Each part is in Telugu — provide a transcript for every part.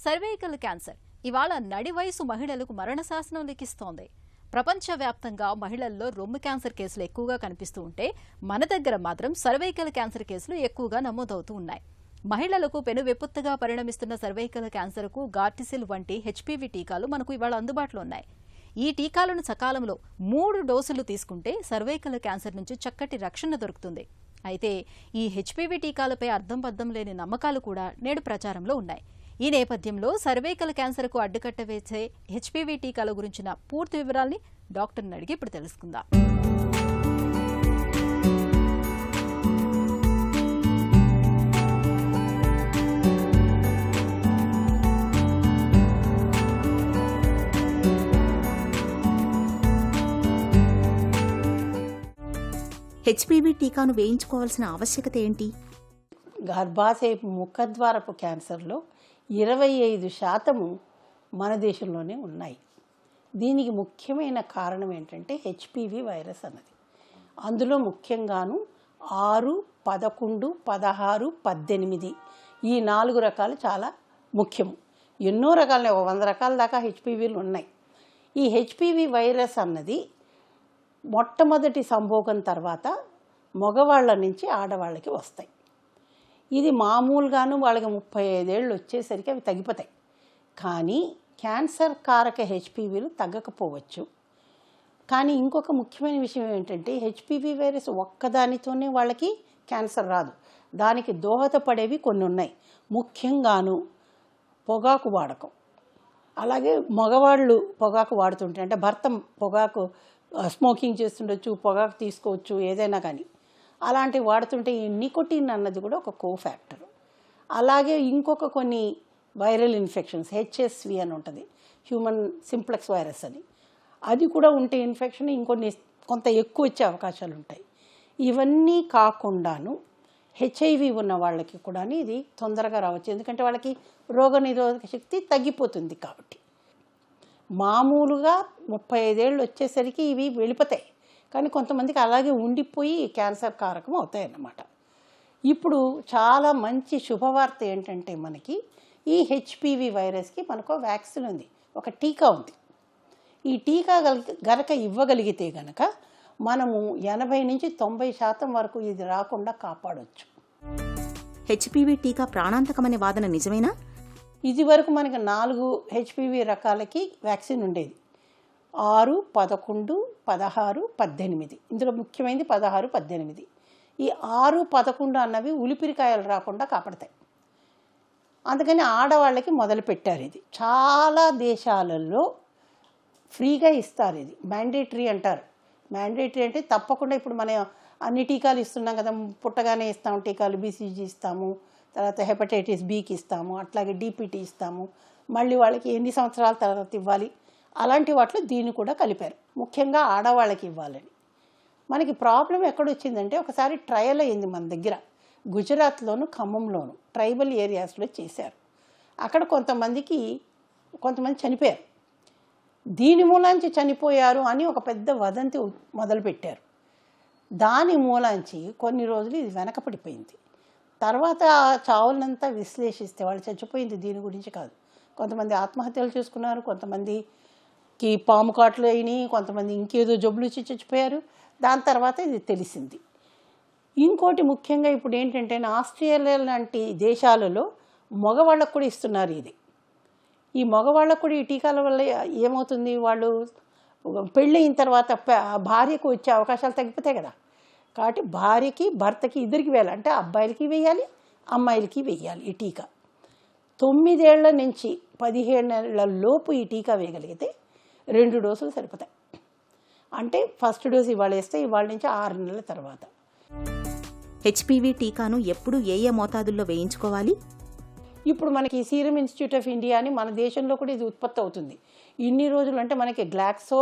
సర్వైకల్ క్యాన్సర్ ఇవాళ నడి వయసు మహిళలకు మరణ శాసనం లిఖిస్తోంది. ప్రపంచవ్యాప్తంగా మహిళల్లో రొమ్ము క్యాన్సర్ కేసులు ఎక్కువగా కనిపిస్తూ ఉంటే మన దగ్గర మాత్రం సర్వైకల్ క్యాన్సర్ కేసులు ఎక్కువగా నమోదవుతూ ఉన్నాయి. మహిళలకు పెనువిపత్తుగా పరిణమిస్తున్న సర్వైకల్ క్యాన్సర్కు గార్టిసిల్ వంటి హెచ్పివి టీకాలు మనకు ఇవాళ అందుబాటులో ఉన్నాయి. ఈ టీకాలను సకాలంలో 3 డోసులు తీసుకుంటే సర్వైకల్ క్యాన్సర్ నుంచి చక్కటి రక్షణ దొరుకుతుంది. అయితే ఈ హెచ్పివి టీకాలపై అర్థం పర్థం లేని నమ్మకాలు కూడా నేడు ప్రచారంలో ఉన్నాయి. ఈ నేపథ్యంలో సర్వైకల్ క్యాన్సర్కు అడ్డుకట్ట వేసే హెచ్పివి టీకాల గురించిన పూర్తి వివరాల్ని డాక్టర్ని అడిగి ఇప్పుడు తెలుసుకుందాం. హెచ్పివి టీకాను వేయించుకోవాల్సిన ఆవశ్యకత ఏంటి? గర్భాశయ ముఖద్వారపు క్యాన్సర్లో 25% మన దేశంలోనే ఉన్నాయి. దీనికి ముఖ్యమైన కారణం ఏంటంటే హెచ్పివి వైరస్ అన్నది. అందులో ముఖ్యంగాను 6, 11, 16, 18 ఈ 4 రకాలు చాలా ముఖ్యము. ఎన్నో రకాలనే 100 రకాల దాకా హెచ్పివిలు ఉన్నాయి. ఈ హెచ్పివి వైరస్ అన్నది మొట్టమొదటి సంభోగం తర్వాత మగవాళ్ళ నుంచి ఆడవాళ్ళకి వస్తాయి. ఇది మామూలుగాను వాళ్ళకి 35 ఏళ్ళు వచ్చేసరికి అవి తగ్గిపోతాయి. కానీ క్యాన్సర్ కారక హెచ్పివిలు తగ్గకపోవచ్చు. కానీ ఇంకొక ముఖ్యమైన విషయం ఏంటంటే హెచ్పివి వైరస్ ఒక్కదానితోనే వాళ్ళకి క్యాన్సర్ రాదు. దానికి దోహదపడేవి కొన్ని ఉన్నాయి. ముఖ్యంగాను పొగాకు వాడకం. అలాగే మగవాళ్ళు పొగాకు వాడుతుంటే అంటే భర్త పొగాకు స్మోకింగ్ చేస్తుండొచ్చు, పొగాకు తీసుకోవచ్చు, ఏదైనా కానీ అలాంటివి వాడుతుంటే ఈ నికోటిన్ అన్నది కూడా ఒక కోఫ్యాక్టర్. అలాగే ఇంకొక కొన్ని వైరల్ ఇన్ఫెక్షన్స్ హెచ్ఎస్వి అని ఉంటుంది, హ్యూమన్ సింప్లెక్స్ వైరస్ అని, అది కూడా ఉంటే ఇన్ఫెక్షన్ కొంత ఎక్కువ వచ్చే అవకాశాలు ఉంటాయి. ఇవన్నీ కాకుండాను హెచ్ఐవి ఉన్న వాళ్ళకి కూడా ఇది తొందరగా రావచ్చు. ఎందుకంటే వాళ్ళకి రోగనిరోధక శక్తి తగ్గిపోతుంది కాబట్టి. మామూలుగా 35 ఏళ్ళు వచ్చేసరికి ఇవి వెళ్ళిపోతాయి. కానీ కొంతమందికి అలాగే ఉండిపోయి క్యాన్సర్ కారకం అవుతాయి అన్నమాట. ఇప్పుడు చాలా మంచి శుభవార్త ఏంటంటే మనకి ఈ హెచ్పివి వైరస్కి మనకు వ్యాక్సిన్ ఉంది, ఒక టీకా ఉంది. ఈ టీకా గనక ఇవ్వగలిగితే గనక మనము 80 నుంచి 90% వరకు ఇది రాకుండా కాపాడవచ్చు. హెచ్పివి టీకా ప్రాణాంతకమనే వాదన నిజమేనా? ఇది వరకు మనకి 4 హెచ్పివి రకాలకి వ్యాక్సిన్ ఉండేది, 6, 11, 16, 18. ఇందులో ముఖ్యమైనది 16, 18. ఈ 6, 11 అన్నవి ఉలిపిరికాయలు రాకుండా కాపాడతాయి. అందుకని ఆడవాళ్ళకి మొదలుపెట్టారు. ఇది చాలా దేశాలలో ఫ్రీగా ఇస్తారు. ఇది మ్యాండేటరీ అంటారు. మ్యాండేటరీ అంటే తప్పకుండా ఇప్పుడు మన అన్ని టీకాలు ఇస్తున్నాం కదా, పుట్టగానే ఇస్తాము టీకాలు, బీసీజీ ఇస్తాము, తర్వాత హెపటైటిస్ బికి ఇస్తాము, అట్లాగే డిపిటీ ఇస్తాము, మళ్ళీ వాళ్ళకి ఎన్ని సంవత్సరాల తర్వాత ఇవ్వాలి, అలాంటి వాటిలో దీన్ని కూడా కలిపారు. ముఖ్యంగా ఆడవాళ్ళకి ఇవ్వాలని. మనకి ప్రాబ్లం ఎక్కడొచ్చిందంటే ఒకసారి ట్రయల్ అయింది మన దగ్గర, గుజరాత్లోను ఖమ్మంలోను ట్రైబల్ ఏరియాస్లో చేశారు. అక్కడ కొంతమంది చనిపోయారు. దీని మూలాంచి చనిపోయారు అని ఒక పెద్ద వదంతి మొదలుపెట్టారు. దాని మూలాంచి కొన్ని రోజులు ఇది వెనకపడిపోయింది. తర్వాత ఆ చావులంతా విశ్లేషిస్తే వాళ్ళు చచ్చిపోయింది దీని గురించి కాదు. కొంతమంది ఆత్మహత్యలు చేసుకున్నారు, కొంతమందికి పాము కాట్లు అయినాయి, కొంతమంది ఇంకేదో జబ్బులు వచ్చి చచ్చిపోయారు. దాని తర్వాత ఇది తెలిసింది. ఇంకోటి ముఖ్యంగా ఇప్పుడు ఏంటంటే ఆస్ట్రేలియా లాంటి దేశాలలో మగవాళ్ళకు కూడా ఇస్తున్నారు ఇది. ఈ మగవాళ్ళకు కూడా ఈ టీకాల వల్ల ఏమవుతుంది, వాళ్ళు పెళ్ళి అయిన తర్వాత భార్యకు వచ్చే అవకాశాలు తగ్గిపోతాయి కదా. కాబట్టి భార్యకి భర్తకి ఇద్దరికి వేయాలి, అంటే అబ్బాయిలకి వేయాలి, అమ్మాయిలకి వేయాలి ఈ టీకా. 9 ఏళ్ల నుంచి 15 ఏళ్ల లోపు ఈ టీకా వేయగలిగితే 2 డోసులు సరిపోతాయి. అంటే ఫస్ట్ డోసు ఇవాళ వేస్తే ఇవాళ నుంచి 6 నెలల తర్వాత. హెచ్పివి టీకాను ఎప్పుడు ఏ మోతాదుల్లో వేయించుకోవాలి? ఇప్పుడు మనకి సీరం ఇన్స్టిట్యూట్ ఆఫ్ ఇండియా అని మన దేశంలో కూడా ఇది ఉత్పత్తి అవుతుంది. ఇన్ని రోజులు అంటే మనకి గ్లాక్సో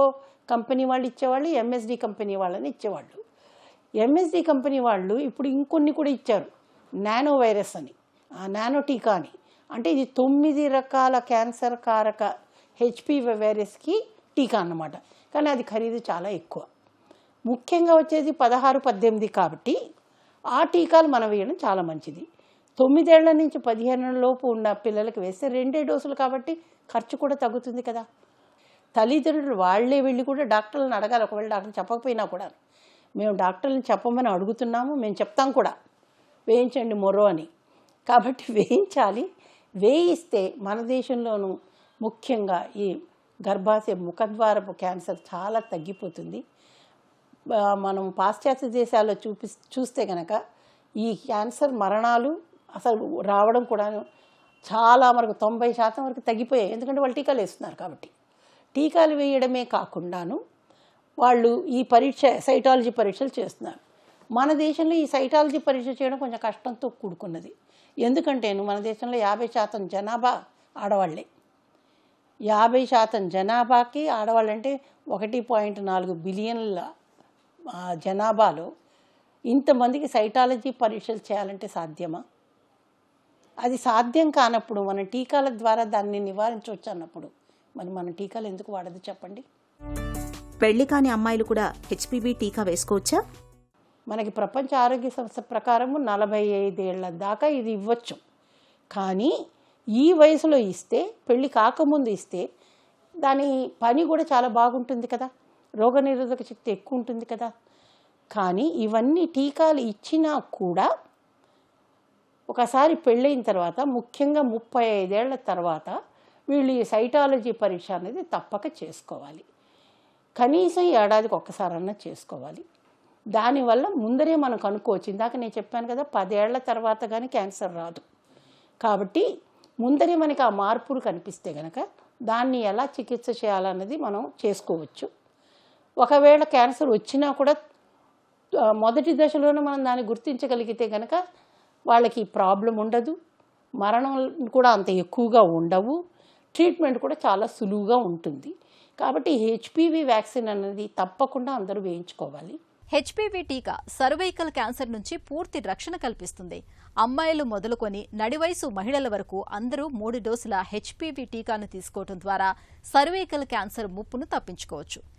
కంపెనీ వాళ్ళు ఇచ్చేవాళ్ళు, ఎంఎస్డి కంపెనీ వాళ్ళని ఇచ్చేవాళ్ళు. ఎంఎస్డి కంపెనీ వాళ్ళు ఇప్పుడు ఇంకొన్ని కూడా ఇచ్చారు, నానో వైరస్ అని, నానో టీకా అని. అంటే ఇది 9 రకాల క్యాన్సర్ కారక హెచ్పివి వైరస్కి టీకా అన్నమాట. కానీ అది ఖరీదు చాలా ఎక్కువ. ముఖ్యంగా వచ్చేది 16, 18 కాబట్టి ఆ టీకాలు మనం వేయడం చాలా మంచిది. 9 ఏళ్ల నుంచి 15 ఏళ్ల లోపు ఉన్న పిల్లలకి వేస్తే 2 డోసులు కాబట్టి ఖర్చు కూడా తగ్గుతుంది కదా. తల్లిదండ్రులు వాళ్ళే వెళ్ళి కూడా డాక్టర్లను అడగాలి. ఒకవేళ డాక్టర్ చెప్పకపోయినా కూడా మేము డాక్టర్లను చెప్పమని అడుగుతున్నాము, మేము చెప్తాం కూడా వేయించండి మొర్రో అని. కాబట్టి వేయించాలి. వేయిస్తే మన దేశంలోనూ ముఖ్యంగా ఈ గర్భాశయ ముఖద్వారపు క్యాన్సర్ చాలా తగ్గిపోతుంది. మనం పాశ్చాత్య దేశాల్లో చూస్తే కనుక ఈ క్యాన్సర్ మరణాలు అసలు రావడం కూడా చాలా వరకు 90% వరకు తగ్గిపోయాయి. ఎందుకంటే వాళ్ళు టీకాలు వేస్తున్నారు కాబట్టి. టీకాలు వేయడమే కాకుండాను వాళ్ళు ఈ సైటాలజీ పరీక్షలు చేస్తున్నారు. మన దేశంలో ఈ సైటాలజీ పరీక్ష చేయడం కొంచెం కష్టంతో కూడుకున్నది. ఎందుకంటే మన దేశంలో 50% జనాభా ఆడవాళ్లే. 50% జనాభాకి ఆడవాళ్ళంటే 1.4 బిలియన్ల జనాభాలో ఇంతమందికి సైటాలజీ పరీక్షలు చేయాలంటే సాధ్యమా? అది సాధ్యం కానప్పుడు మన టీకాల ద్వారా దాన్ని నివారించవచ్చు అన్నప్పుడు మరి మన టీకాలు ఎందుకు వాడదు చెప్పండి? పెళ్లి కాని అమ్మాయిలు కూడా హెచ్పివి టీకా వేసుకోవచ్చా? మనకి ప్రపంచ ఆరోగ్య సంస్థ ప్రకారము 45 ఏళ్ల దాకా ఇది ఇవ్వచ్చు. కానీ ఈ వయసులో ఇస్తే, పెళ్ళి కాకముందు ఇస్తే దాని పని కూడా చాలా బాగుంటుంది కదా, రోగనిరోధక శక్తి ఎక్కువ ఉంటుంది కదా. కానీ ఇవన్నీ టీకాలు ఇచ్చినా కూడా ఒకసారి పెళ్ళైన తర్వాత, ముఖ్యంగా 35 ఏళ్ల తర్వాత వీళ్ళు ఈ సైటాలజీ పరీక్ష అనేది తప్పక చేసుకోవాలి. కనీసం ఏడాదికి ఒక్కసారన్నా చేసుకోవాలి. దానివల్ల ముందరే మనం కనుక్కోవచ్చు. ఇందాక నేను చెప్పాను కదా, 10 ఏళ్ల తర్వాత కానీ క్యాన్సర్ రాదు. కాబట్టి ముందరే మనకి ఆ మార్పులు కనిపిస్తే కనుక దాన్ని ఎలా చికిత్స చేయాలన్నది మనం చేసుకోవచ్చు. ఒకవేళ క్యాన్సర్ వచ్చినా కూడా మొదటి దశలోనే మనం దాన్ని గుర్తించగలిగితే కనుక వాళ్ళకి ప్రాబ్లం ఉండదు, మరణం కూడా అంత ఎక్కువగా ఉండవు, ట్రీట్మెంట్ కూడా చాలా సులువుగా ఉంటుంది. కాబట్టి హెచ్పివి వ్యాక్సిన్ అనేది తప్పకుండా అందరూ వేయించుకోవాలి. హెచ్పివి టీకా సర్వైకల్ క్యాన్సర్ నుంచి పూర్తి రక్షణ కల్పిస్తుంది. అమ్మాయిలు మొదలుకొని నడివయసు మహిళల వరకు అందరూ 3 డోసుల హెచ్పివి టీకాను తీసుకోవడం ద్వారా సర్వైకల్ క్యాన్సర్ ముప్పును తప్పించుకోవచ్చు.